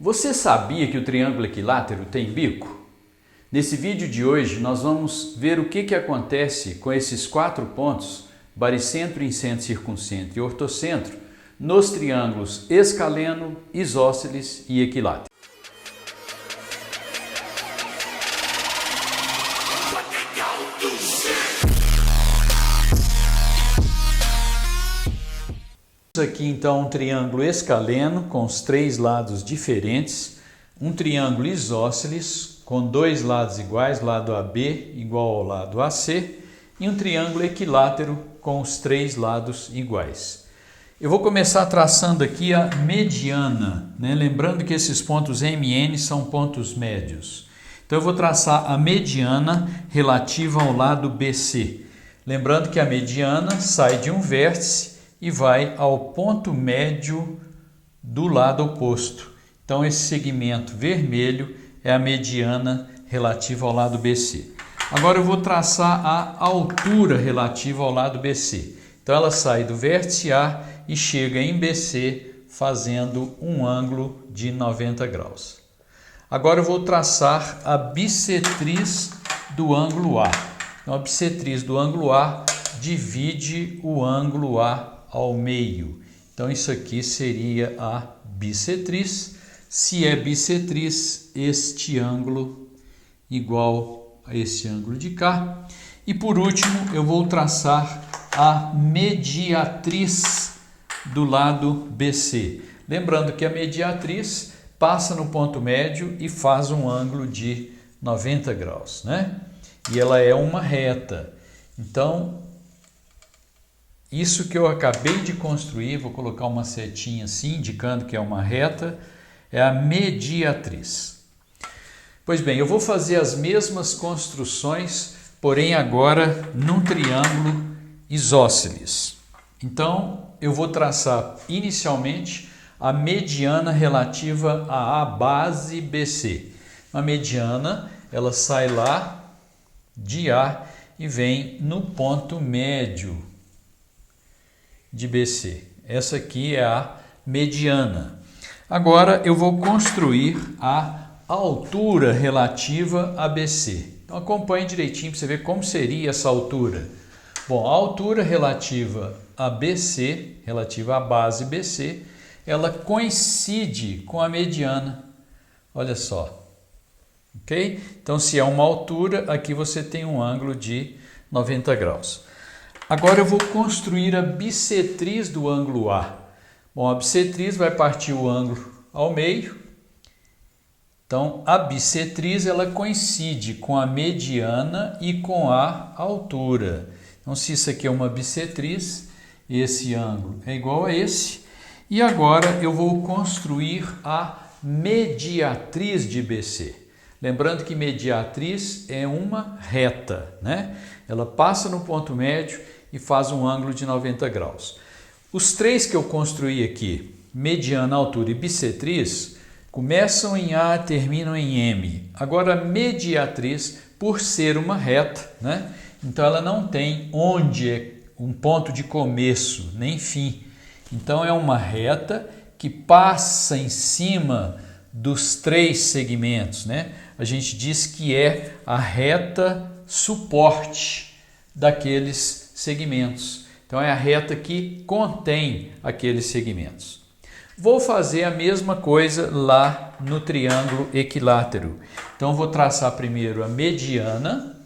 Você sabia que o triângulo equilátero tem bico? Nesse vídeo de hoje nós vamos ver o que acontece com esses 4 pontos, baricentro, incentro, circuncentro e ortocentro, nos triângulos escaleno, isósceles e equilátero. Aqui então um triângulo escaleno com os 3 lados diferentes, um triângulo isósceles com 2 lados iguais, lado AB igual ao lado AC, e um triângulo equilátero com os 3 lados iguais. Eu vou começar traçando aqui a mediana, né? Lembrando que esses pontos MN são pontos médios. Então eu vou traçar a mediana relativa ao lado BC. Lembrando que a mediana sai de um vértice e vai ao ponto médio do lado oposto. Então esse segmento vermelho é a mediana relativa ao lado BC. Agora eu vou traçar a altura relativa ao lado BC. Então ela sai do vértice A e chega em BC fazendo um ângulo de 90 graus. Agora eu vou traçar a bissetriz do ângulo A. Então a bissetriz do ângulo A divide o ângulo A ao meio. Então isso aqui seria a bissetriz. Se é bissetriz, este ângulo igual a esse ângulo de cá. E por último, eu vou traçar a mediatriz do lado BC. Lembrando que a mediatriz passa no ponto médio e faz um ângulo de 90 graus, né? E ela é uma reta. Então, isso que eu acabei de construir, vou colocar uma setinha assim, indicando que é uma reta, é a mediatriz. Pois bem, eu vou fazer as mesmas construções, porém agora num triângulo isósceles. Então, eu vou traçar inicialmente a mediana relativa à base BC. A mediana, ela sai lá de A e vem no ponto médio de BC. Essa aqui é a mediana. Agora eu vou construir a altura relativa a BC. Então acompanhe direitinho para você ver como seria essa altura. Bom, a altura relativa a BC, relativa à base BC, ela coincide com a mediana. Olha só. Ok? Então se é uma altura, aqui você tem um ângulo de 90 graus. Agora eu vou construir a bissetriz do ângulo A. Bom, a bissetriz vai partir o ângulo ao meio. Então, a bissetriz ela coincide com a mediana e com a altura. Então, se isso aqui é uma bissetriz, esse ângulo é igual a esse. E agora eu vou construir a mediatriz de BC. Lembrando que mediatriz é uma reta, né? Ela passa no ponto médio e faz um ângulo de 90 graus. Os 3 que eu construí aqui, mediana, altura e bissetriz, começam em A, terminam em M. Agora, a mediatriz, por ser uma reta, né? Então ela não tem onde é um ponto de começo, nem fim. Então é uma reta que passa em cima dos 3 segmentos, né? A gente diz que é a reta suporte daqueles segmentos. Então é a reta que contém aqueles segmentos. Vou fazer a mesma coisa lá no triângulo equilátero. Então vou traçar primeiro a mediana.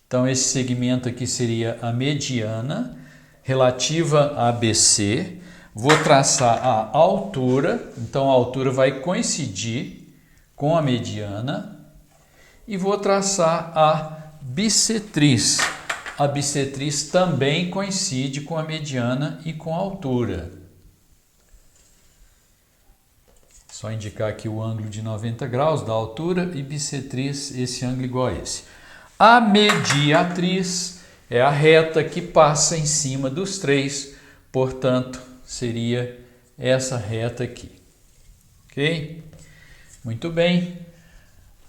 Então esse segmento aqui seria a mediana relativa a BC. Vou traçar a altura. Então a altura vai coincidir com a mediana. E vou traçar a bissetriz. A bissetriz também coincide com a mediana e com a altura. Só indicar aqui o ângulo de 90 graus da altura e bissetriz, esse ângulo igual a esse. A mediatriz é a reta que passa em cima dos 3, portanto, seria essa reta aqui. Ok? Muito bem.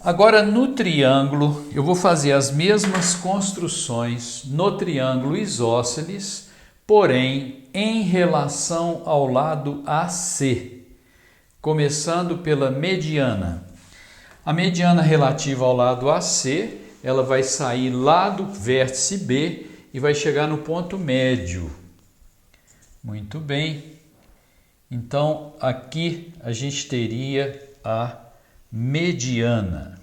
Agora no triângulo, eu vou fazer as mesmas construções no triângulo isósceles, porém em relação ao lado AC. começando pela mediana. A mediana relativa ao lado AC, ela vai sair lá do vértice B e vai chegar no ponto médio. Muito bem. Então, aqui a gente teria a mediana.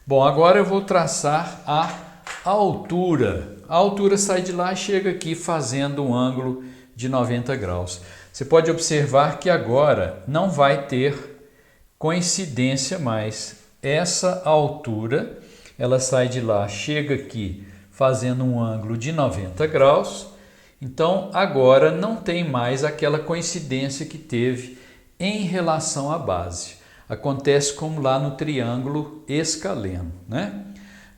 Bom, agora eu vou traçar a altura. A altura sai de lá e chega aqui fazendo um ângulo de 90 graus. Você pode observar que agora não vai ter coincidência mais. Essa altura, ela sai de lá, chega aqui fazendo um ângulo de 90 graus. Então, agora não tem mais aquela coincidência que teve em relação à base. Acontece como lá no triângulo escaleno, né?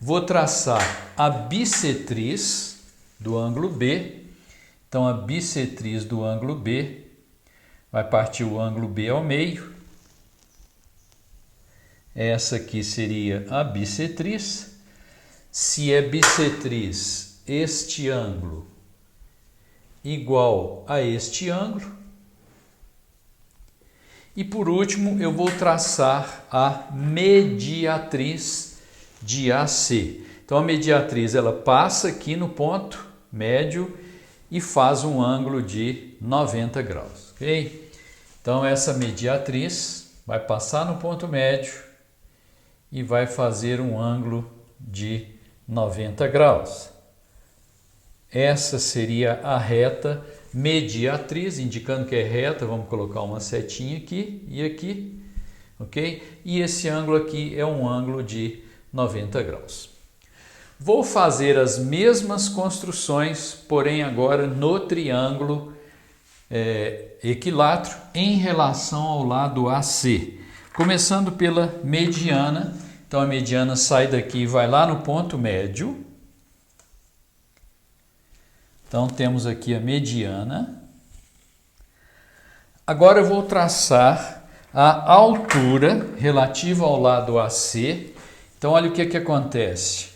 Vou traçar a bissetriz do ângulo B. Então, a bissetriz do ângulo B vai partir o ângulo B ao meio. Essa aqui seria a bissetriz. Se é bissetriz, este ângulo igual a este ângulo. E por último, eu vou traçar a mediatriz de AC. Então, a mediatriz ela passa aqui no ponto médio e faz um ângulo de 90 graus, ok? Então, essa mediatriz vai passar no ponto médio e vai fazer um ângulo de 90 graus. Essa seria a reta mediatriz, indicando que é reta, vamos colocar uma setinha aqui e aqui, ok? E esse ângulo aqui é um ângulo de 90 graus. Vou fazer as mesmas construções, porém agora no triângulo equilátero em relação ao lado AC. Começando pela mediana. Então a mediana sai daqui e vai lá no ponto médio. Então temos aqui a mediana. Agora eu vou traçar a altura relativa ao lado AC. Então olha o que acontece.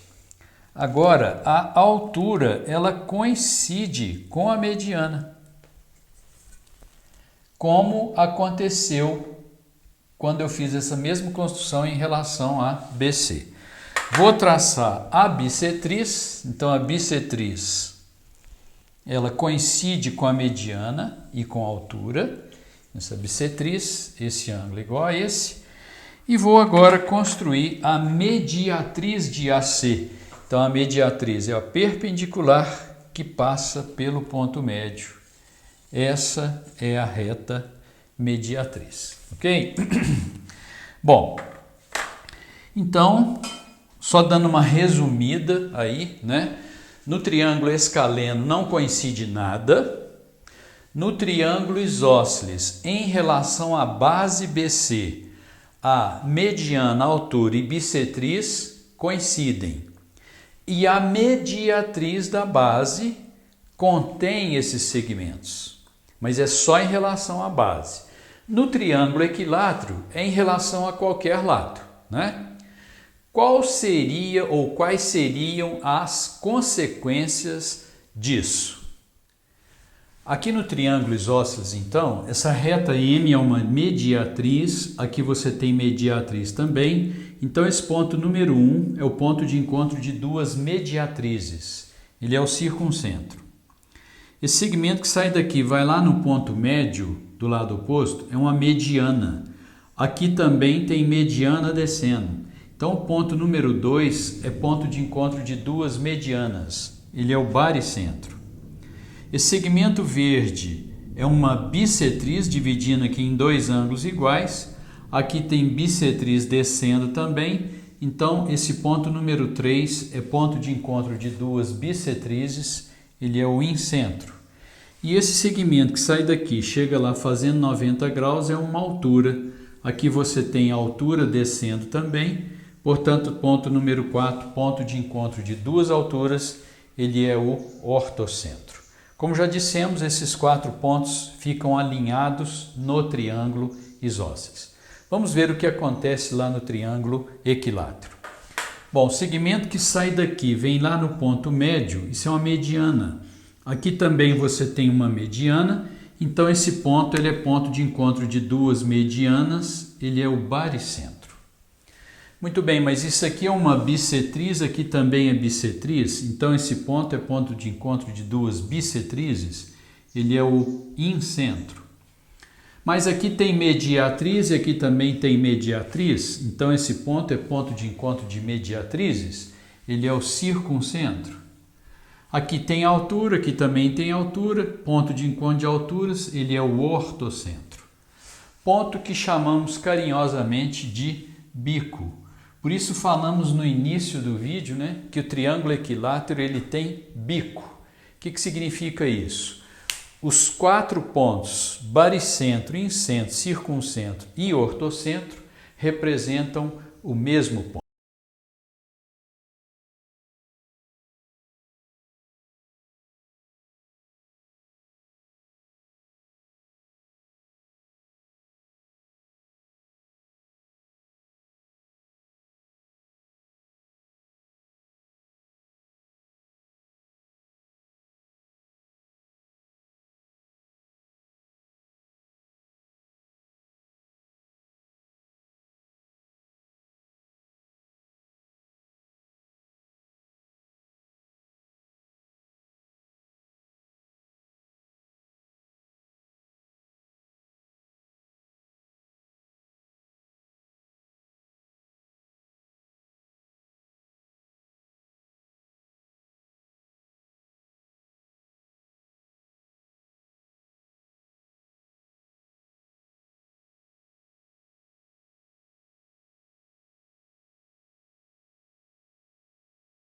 Agora a altura ela coincide com a mediana, como aconteceu quando eu fiz essa mesma construção em relação a BC. Vou traçar a bissetriz. Então a bissetriz ela coincide com a mediana e com a altura. Essa bissetriz, esse ângulo é igual a esse. E vou agora construir a mediatriz de AC. Então, a mediatriz é a perpendicular que passa pelo ponto médio. Essa é a reta mediatriz, ok? Bom, então, só dando uma resumida aí, né? No triângulo escaleno não coincide nada. No triângulo isósceles, em relação à base BC, a mediana, altura e bissetriz coincidem. E a mediatriz da base contém esses segmentos, mas é só em relação à base. No triângulo equilátero é em relação a qualquer lado, né? Qual seria ou quais seriam as consequências disso? Aqui no triângulo isósceles, então, essa reta M é uma mediatriz, aqui você tem mediatriz também. Então, esse ponto número 1 é o ponto de encontro de duas mediatrizes. Ele é o circuncentro. Esse segmento que sai daqui vai lá no ponto médio, do lado oposto, é uma mediana. Aqui também tem mediana descendo. Então, o ponto número 2 é ponto de encontro de duas medianas. Ele é o baricentro. Esse segmento verde é uma bissetriz, dividindo aqui em dois ângulos iguais. Aqui tem bissetriz descendo também. Então, esse ponto número 3 é ponto de encontro de duas bissetrizes. Ele é o incentro. E esse segmento que sai daqui, chega lá fazendo 90 graus, é uma altura. Aqui você tem a altura descendo também. Portanto, ponto número 4, ponto de encontro de duas alturas, ele é o ortocentro. Como já dissemos, esses 4 pontos ficam alinhados no triângulo isósceles. Vamos ver o que acontece lá no triângulo equilátero. Bom, o segmento que sai daqui vem lá no ponto médio, isso é uma mediana. Aqui também você tem uma mediana Então esse ponto ele é ponto de encontro de duas medianas, ele é o baricentro. Muito bem, mas isso aqui é uma bissetriz, aqui também é bissetriz, então esse ponto é ponto de encontro de duas bissetrizes, ele é o incentro. Mas aqui tem mediatriz e aqui também tem mediatriz, então esse ponto é ponto de encontro de mediatrizes, ele é o circuncentro. Aqui tem altura, aqui também tem altura, ponto de encontro de alturas, ele é o ortocentro. Ponto que chamamos carinhosamente de bico. Por isso falamos no início do vídeo, né, que o triângulo equilátero ele tem bico. O que significa isso? Os quatro pontos, baricentro, incentro, circuncentro e ortocentro, representam o mesmo ponto.